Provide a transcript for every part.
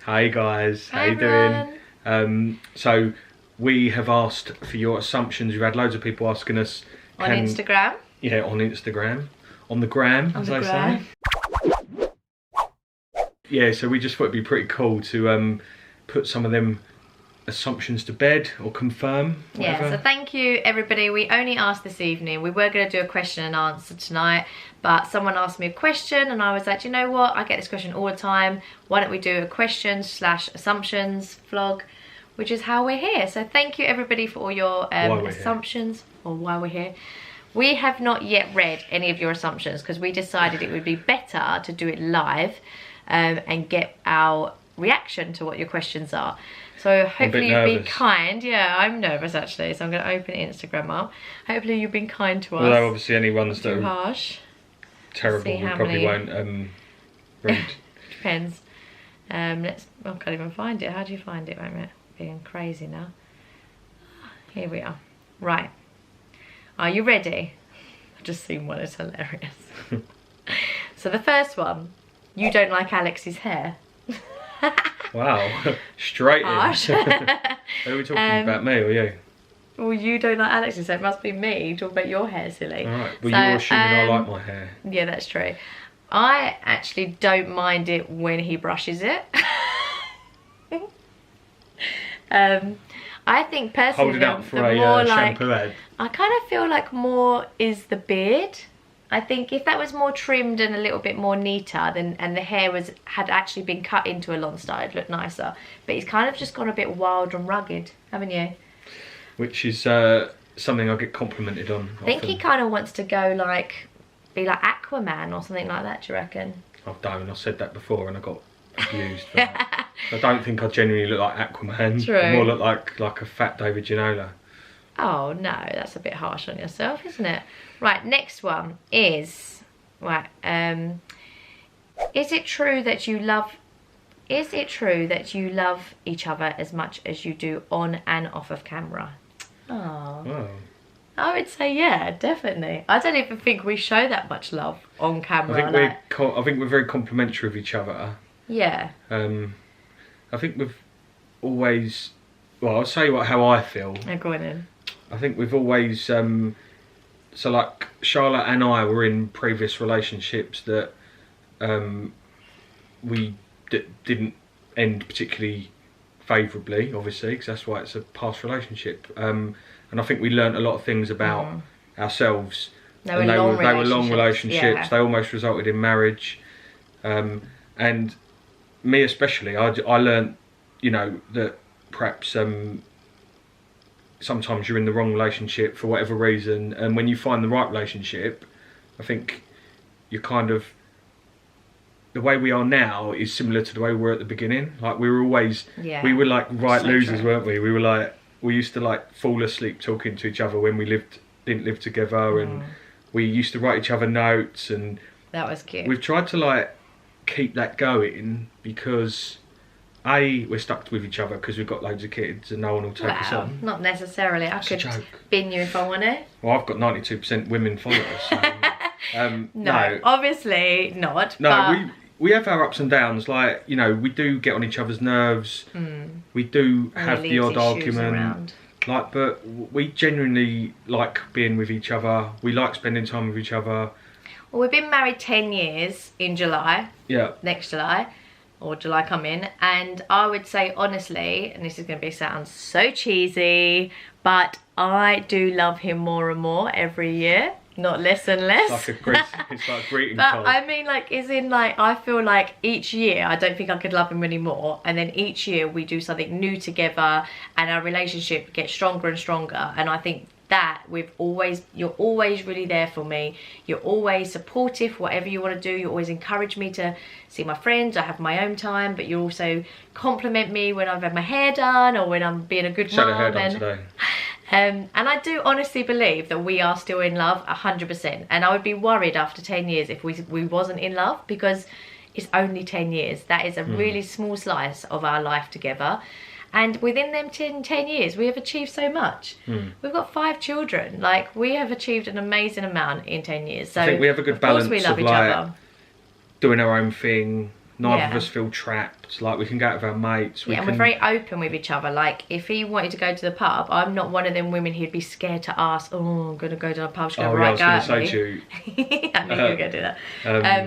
Hi guys, how Hi you everyone. doing? So we have asked for your assumptions. We've had loads of people asking us On Instagram. Yeah, on Instagram. On the gram, as I say. Yeah, so we just thought it'd be pretty cool to put some of them assumptions to bed or confirm, whatever. Yeah, so thank you everybody. We only asked this evening. We were going to do a question and answer tonight, but someone asked me a question and I was like, you know what, I get this question all the time. Why don't we do a question/assumptions vlog, which is how we're here. So thank you everybody for all your assumptions or why we're here. We have not yet read any of your assumptions because we decided it would be better to do it live and get our reaction to what your questions are. So hopefully you've been kind. Yeah, I'm nervous actually, so I'm going to open Instagram up. Hopefully you've been kind to us. Although obviously any ones that are harsh, terrible we probably won't read. Depends. I can't even find it. How do you find it? Wait a minute. Being crazy now. Here we are. Right. Are you ready? I've just seen one. It's hilarious. So the first one. You don't like Alex's hair. Wow, straight harsh. in. Are we talking about me or you? Well, you don't like Alex's, so it must be me. Talk about your hair, silly. Alright, well so, you're assuming I like my hair. Yeah, that's true. I actually don't mind it when he brushes it. I think personally, holding up for a shampoo head. I kind of feel like more is the beard. I think if that was more trimmed and a little bit more neater, then and the hair had actually been cut into a long style, it'd look nicer. But he's kind of just gone a bit wild and rugged, haven't you? Which is something I get complimented on. I think he kind of wants to go be like Aquaman or something like that. Do you reckon? I said that before and I got abused for that. I don't think I genuinely look like Aquaman. True. I more look like a fat David Ginola. Oh no, that's a bit harsh on yourself, isn't it? Right, next one is is it true that you love each other as much as you do on and off of camera? Oh. I would say yeah, definitely. I don't even think we show that much love on camera. I think we're very complimentary of each other. Yeah. I think we've always, well, I'll say how I feel. Go on in. I think we've always, so like Charlotte and I were in previous relationships that we didn't end particularly favourably, obviously, because that's why it's a past relationship. And I think we learnt a lot of things about ourselves. They were long relationships. Yeah. They almost resulted in marriage. And me especially, I learnt, you know, that perhaps sometimes you're in the wrong relationship for whatever reason, and when you find the right relationship, I think you're kind of, the way we are now is similar to the way we were at the beginning. Like we were always, we were like losers, weren't we? We were like, we used to like fall asleep talking to each other when we didn't live together, and we used to write each other notes, and that was cute. We've tried to like keep that going because we're stuck with each other because we've got loads of kids and no one will take us on. Not necessarily. I could bin you if I want to. Well, I've got 92% women followers. So, no, obviously not. No, but we have our ups and downs. Like, you know, we do get on each other's nerves. We do have the odd argument. Like, but we genuinely like being with each other. We like spending time with each other. Well, we've been married 10 years in July. Yeah. Next July. Or July come in, and I would say honestly, and this is going to sound so cheesy, but I do love him more and more every year, not less and less. It's like a greeting card. But I mean, like, as in, like, I feel like each year I don't think I could love him anymore, and then each year we do something new together, and our relationship gets stronger and stronger. And I think that you're always really there for me. You're always supportive, whatever you want to do. You always encourage me to see my friends. I have my own time, but you also compliment me when I've had my hair done or when I'm being a good mum. Had her hair done today. And I do honestly believe that we are still in love 100%. And I would be worried after 10 years if we wasn't in love, because it's only 10 years. That is a really small slice of our life together. And within them 10 years, we have achieved so much. We've got 5 children. Like, we have achieved an amazing amount in 10 years. So I think we have a good balance we love of each like other. Doing our own thing, Neither of us feel trapped. Like, we can go out with our mates. And we're very open with each other. Like, if he wanted to go to the pub, I'm not one of them women who'd be scared to ask, oh, I'm going to go to the pub. She's going to right, I was going to say to you. I knew you were going to do that.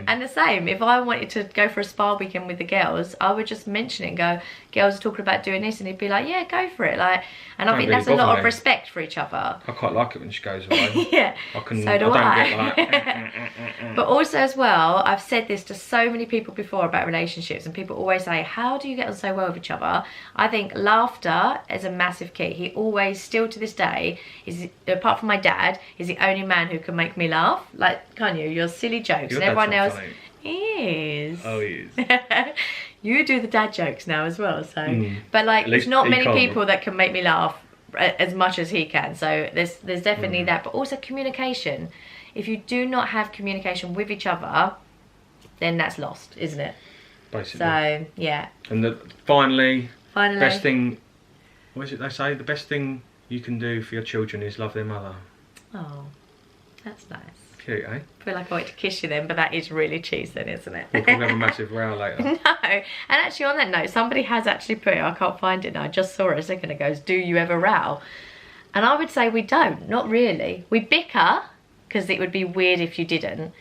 And the same, if I wanted to go for a spa weekend with the girls, I would just mention it and go, girls are talking about doing this, and he'd be like, yeah, go for it. Like, and I think that's a lot of respect for each other. I quite like it when she goes away. Yeah, so do I. Don't get like, But also as well, I've said this to so many people before about relationships, and people always say, how do you get on so well with each other? I think laughter is a massive key. He always, still to this day, is, apart from my dad, is the only man who can make me laugh. Like, can't you? Your silly jokes. And everyone else, funny. He is. Oh, he is. You do the dad jokes now as well, so. But like, there's not many people that can make me laugh as much as he can. So there's definitely that. But also communication. If you do not have communication with each other, then that's lost, isn't it? Basically. So yeah. And finally, best thing. What is it they say? The best thing you can do for your children is love their mother. Oh, that's nice. Cute, eh? I feel like I want to kiss you then, but that is really cheese then, isn't it? We'll probably have a massive row later. No. And actually on that note, somebody has actually put it, I can't find it now, I just saw it a second ago, do you ever row? And I would say we don't, not really. We bicker, because it would be weird if you didn't.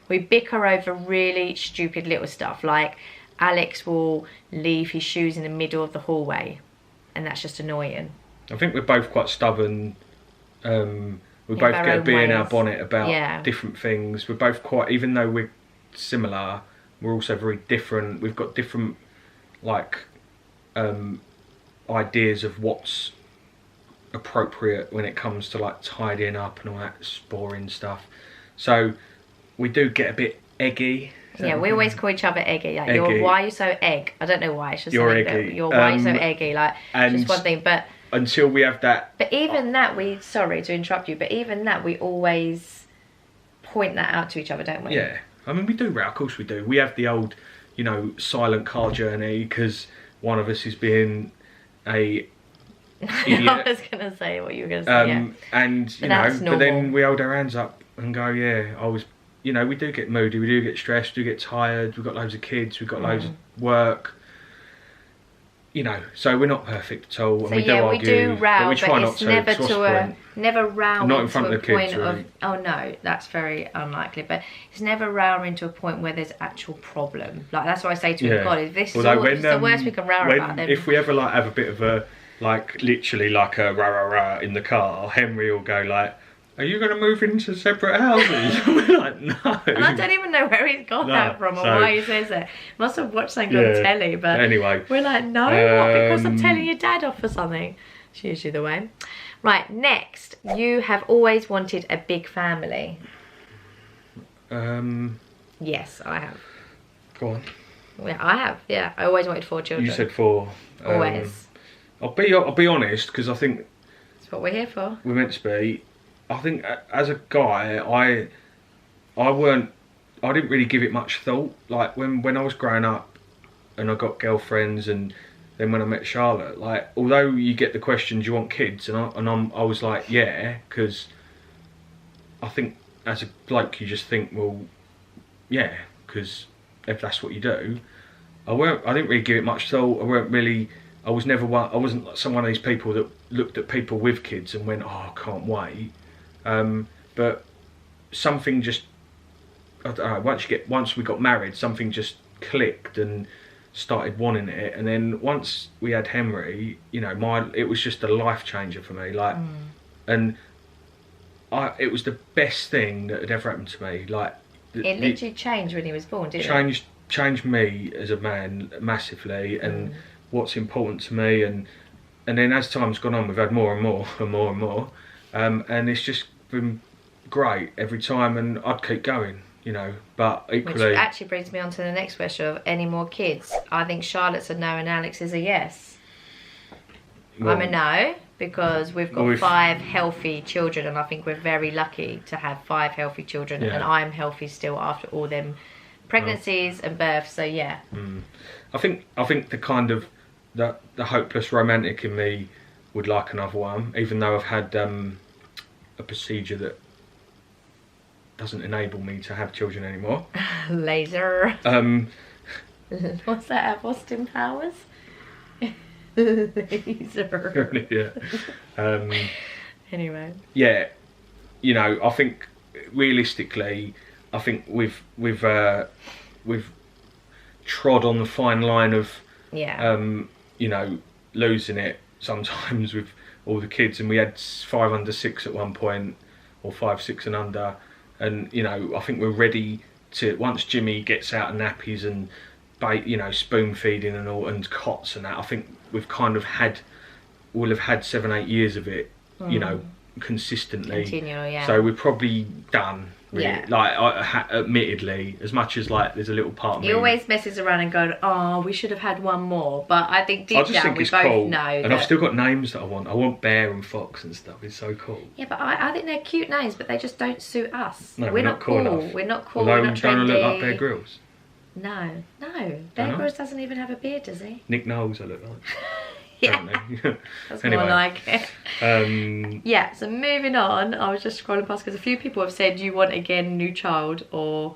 We bicker over really stupid little stuff, like Alex will leave his shoes in the middle of the hallway, and that's just annoying. I think we're both quite stubborn. We both get a bee in our bonnet about different things. We're both quite, even though we're similar, we're also very different. We've got different, like, ideas of what's appropriate when it comes to, like, tidying up and all that boring stuff. So we do get a bit eggy. Yeah, we always call each other eggy. Like, eggy. Why are you so egg? I don't know why. It's just you're something eggy. Why are you so eggy? Like, just one thing. But until we have that. But even that, sorry to interrupt you, but even that, we always point that out to each other, don't we? Yeah. I mean, we do row, of course we do. We have the old, you know, silent car journey because one of us is being a idiot. I was going to say what you were going to say, yeah. And, you know, but then we hold our hands up and go, yeah, I was, you know, we do get moody, we do get stressed, we do get tired, we've got loads of kids, we've got loads of work. You know, so we're not perfect at all, and so we do argue, we do row, but we try not it's to. never never row not in front of the kids, really. Oh no, that's very unlikely. But it's never rowing to a point where there's actual problem. Like, that's what I say to him. God, if this is the worst we can row about, then if we ever like have a bit of a, like, literally like a rah rah rah in the car, Henry will go like, are you going to move into separate houses? We're like, no. And I don't even know where he's got that from or why he says it. Must have watched something on telly, but anyway, we're like, no, what? Because I'm telling your dad off for something. It's usually the way. Right, next, you have always wanted a big family. Yes, I have. Go on. Yeah, I have. Yeah, I always wanted 4 children. You said 4. Always. I'll be honest, because I think that's what we're here for. We're meant to be. I think as a guy, I didn't really give it much thought. Like when I was growing up, and I got girlfriends, and then when I met Charlotte, like, although you get the question, do you want kids, and I was like, yeah, because I think as a bloke you just think, well, yeah, because if that's what you do. I didn't really give it much thought. I wasn't like someone of these people that looked at people with kids and went, oh, I can't wait. But something just, I don't know, once we got married, something just clicked and started wanting it. And then once we had Henry, you know, it was just a life changer for me. Like, and it was the best thing that had ever happened to me. Like, it literally changed when he was born, didn't it? Changed me as a man massively, and what's important to me. And then as time's gone on, we've had more and more and more and more. And it's just been great every time, and I'd keep going, you know, but equally... Which actually brings me on to the next question of any more kids. I think Charlotte's a no and Alex is a yes. Well, I'm a no, because we've got 5 healthy children, and I think we're very lucky to have 5 healthy children, and I'm healthy still after all them pregnancies and births, so yeah. I think the kind of, the hopeless romantic in me would like another one, even though I've had a procedure that doesn't enable me to have children anymore. Laser. What's that out of Austin Powers? Laser. Yeah. Anyway. Yeah, you know, I think realistically, I think we've trod on the fine line of you know, losing it sometimes with all the kids, and we had 5 under 6 at one point, or 5, 6 and under, and you know, I think we're ready to, once Jimmy gets out of nappies and you know, spoon feeding and all, and cots and that, I think we've kind of we'll have had 7, 8 years of it, you know, consistently. Continual, yeah. So we're probably done. Really. Yeah. Like, admittedly, as much as like there's a little part of me. He always messes around and goes, "Oh, we should have had one more." But I think deep down we both cool. know. And I've still got names that I want. I want Bear and Fox and stuff. It's so cool. Yeah, but I think they're cute names, but they just don't suit us. No, we're not cool enough. We're not cool. Although we're not trendy. don't look like Bear Grylls. No. Bear Grylls doesn't even have a beard, does he? Nick Knowles, I look like. Yeah. That's anyway. more like it. Yeah, so moving on, I was just scrolling past because a few people have said you want again new child, or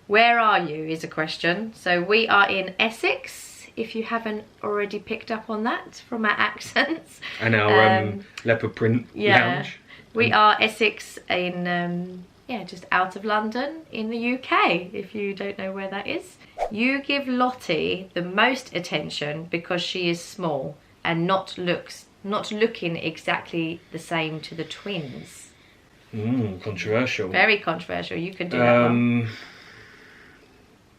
where are you is a question. So we are in Essex, if you haven't already picked up on that from our accents. And our leopard print lounge. We are Essex in just out of London in the UK, if you don't know where that is. You give Lottie the most attention because she is small and not looking exactly the same to the twins. Controversial. Very controversial. You can do that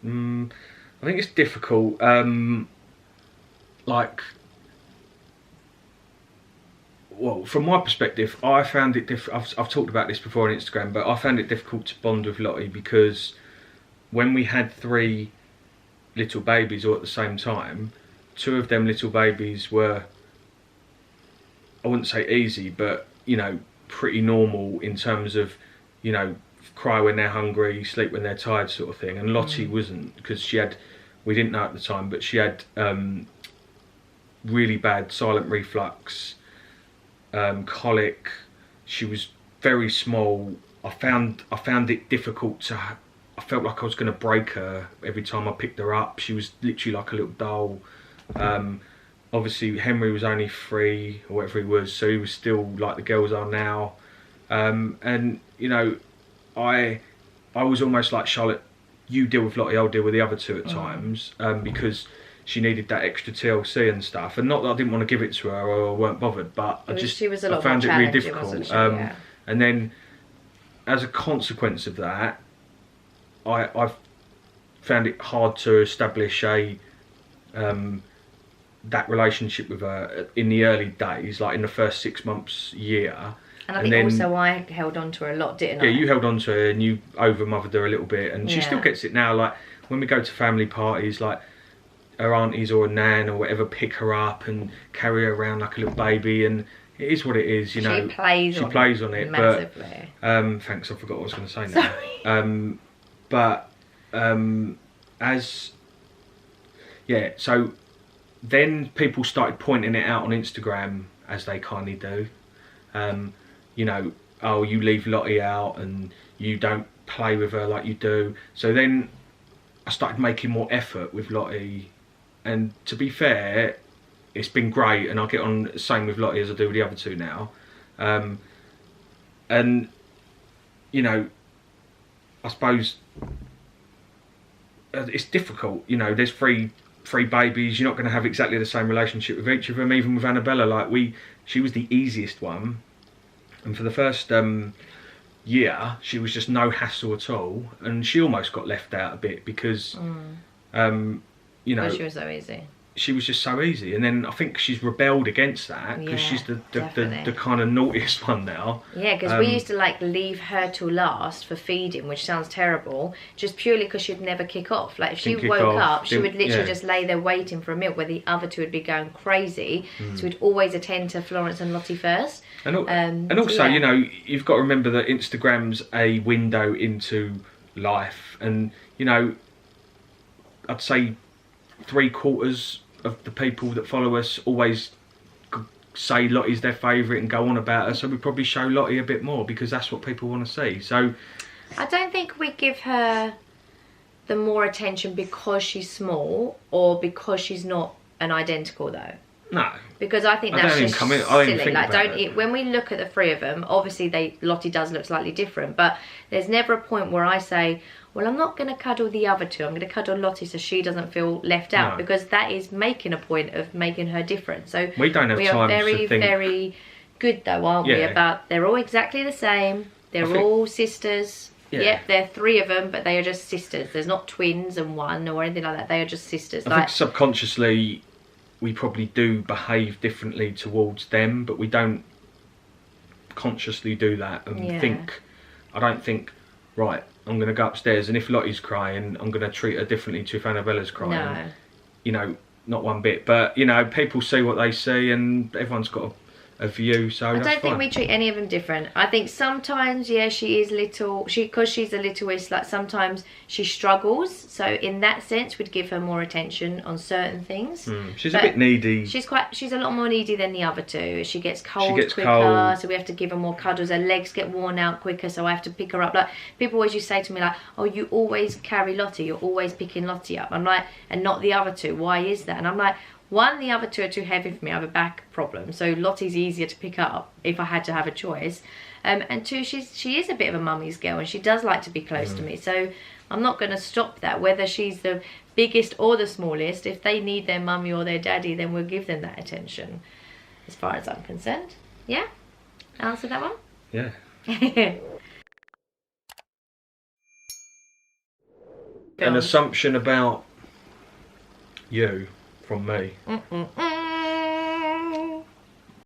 one. I think it's difficult. Like, well, from my perspective, I found it I've talked about this before on Instagram, but I found it difficult to bond with Lottie because when we had 3 little babies all at the same time, 2 of them little babies were, I wouldn't say easy, but you know, pretty normal in terms of, you know, cry when they're hungry, sleep when they're tired, sort of thing. And Lottie wasn't, because she had, we didn't know at the time, but she had really bad silent reflux, colic. She was very small. I found it difficult to. I felt like I was going to break her every time I picked her up. She was literally like a little doll. Obviously Henry was only 3 or whatever he was, so he was still like the girls are now. And you know, I was almost like, Charlotte, you deal with Lottie, I'll deal with the other 2 at times, because she needed that extra TLC and stuff. And not that I didn't want to give it to her or I weren't bothered, but I found it really difficult. And then as a consequence of that, I've found it hard to establish that relationship with her in the early days, like in the first 6 months, year. And I think also I held on to her a lot, didn't I? Yeah, you held on to her and you over-mothered her a little bit, and she still gets it now. Like when we go to family parties, like her aunties or a nan or whatever pick her up and carry her around like a little baby, and it is what it is, you know. She plays on it massively. But thanks, I forgot what I was going to say now. Sorry. So then people started pointing it out on Instagram, as they kindly do. You know, oh, you leave Lottie out and you don't play with her like you do. So then I started making more effort with Lottie, and to be fair, it's been great, and I get on the same with Lottie as I do with the other 2 now. And you know, I suppose it's difficult. You know, there's three babies. You're not going to have exactly the same relationship with each of them. Even with Annabella, like she was the easiest one, and for the first year, she was just no hassle at all, and she almost got left out a bit because, you know, she was so easy. She was just so easy, and then I think she's rebelled against that because she's the kind of naughtiest one now. Yeah, because we used to like leave her till last for feeding, which sounds terrible, just purely because she'd never kick off. Like if she woke up, she would literally just lay there waiting for a milk, where the other 2 would be going crazy. So we'd always attend to Florence and Lottie first. And also, you know, you've got to remember that Instagram's a window into life, and you know, I'd say 3/4 of the people that follow us always say Lottie's their favourite and go on about her, so we probably show Lottie a bit more because that's what people want to see. So I don't think we give her the more attention because she's small or because she's not an identical though? No. Because I think that's just silly. Like, when we look at the three of them, obviously Lottie does look slightly different, but there's never a point where I say, well, I'm not going to cuddle the other two. I'm going to cuddle Lottie so she doesn't feel left out, because that is making a point of making her different. So we don't have time very, to think. very good though, aren't we? About they're all exactly the same. They're all sisters. Yeah. Yep, there are three of them, but they are just sisters. There's not twins and one or anything like that. They are just sisters. I think subconsciously we probably do behave differently towards them, but we don't consciously do that and think. I don't think, right, I'm going to go upstairs and if Lottie's crying, I'm going to treat her differently to if Annabella's crying. No. You know, not one bit. But, you know, people see what they see and everyone's got a view, so I don't think we treat any of them different. I think sometimes, yeah, she is little, because she's a little, it's like sometimes she struggles, so in that sense we'd give her more attention on certain things. She's a bit needy. She's a lot more needy than the other two. She gets cold quicker, so we have to give her more cuddles. Her legs get worn out quicker, so I have to pick her up. Like, people always used to say to me, like, oh, you always carry Lottie, you're always picking Lottie up. I'm like, and not the other two, why is that? And I'm like, one, the other two are too heavy for me. I have a back problem, so Lottie's easier to pick up if I had to have a choice. And two, she is a bit of a mummy's girl, and she does like to be close to me. So I'm not going to stop that. Whether she's the biggest or the smallest, if they need their mummy or their daddy, then we'll give them that attention. As far as I'm concerned, yeah. Answer that one. Yeah. An assumption about you. From me.